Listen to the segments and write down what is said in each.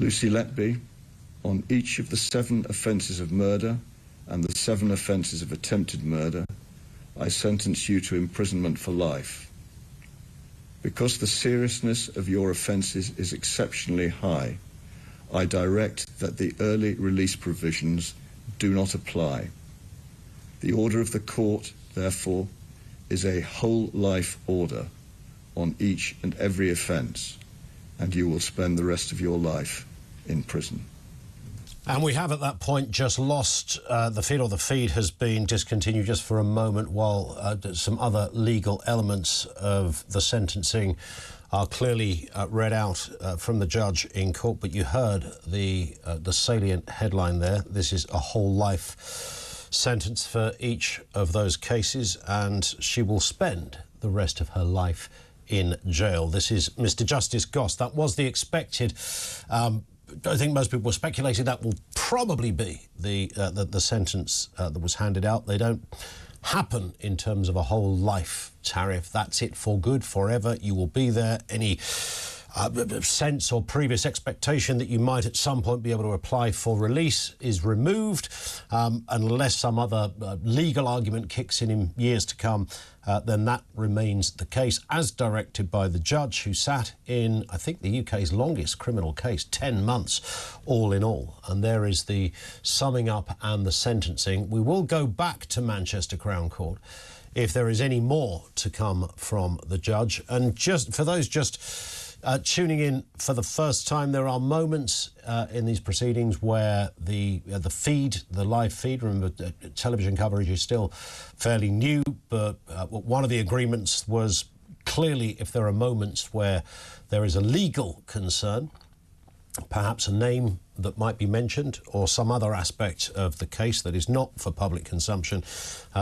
Lucy Letby, on each of the 7 offences of murder and the 7 offences of attempted murder, I sentence you to imprisonment for life. Because the seriousness of your offences is exceptionally high, I direct that the early release provisions do not apply. The order of the court, therefore, is a whole life order on each and every offence, and you will spend the rest of your life in prison. And we have at that point just lost the feed, or the feed has been discontinued just for a moment while some other legal elements of the sentencing are clearly read out from the judge in court. But you heard the salient headline there. This is a whole life sentence for each of those cases, and she will spend the rest of her life in jail. This is Mr Justice Goss. That was the expected. I think most people were speculating that will probably be the sentence that was handed out. They don't happen in terms of a whole life tariff. That's it for good, forever. You will be there. Any sense or previous expectation that you might at some point be able to apply for release is removed, unless some other legal argument kicks in years to come. Then that remains the case, as directed by the judge who sat in, I think, the UK's longest criminal case, 10 months all in all. And there is the summing up and the sentencing. We will go back to Manchester Crown Court if there is any more to come from the judge. And just for those tuning in for the first time, there are moments in these proceedings where the live feed, remember, television coverage is still fairly new, but one of the agreements was clearly if there are moments where there is a legal concern, perhaps a name that might be mentioned or some other aspect of the case that is not for public consumption,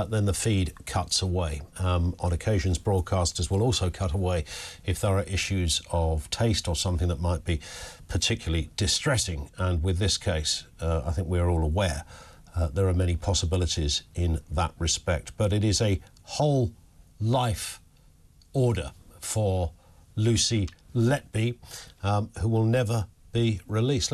then the feed cuts away. On occasions, broadcasters will also cut away if there are issues of taste or something that might be particularly distressing. And with this case, I think we are all aware there are many possibilities in that respect. But it is a whole life order for Lucy Letby, who will never be released.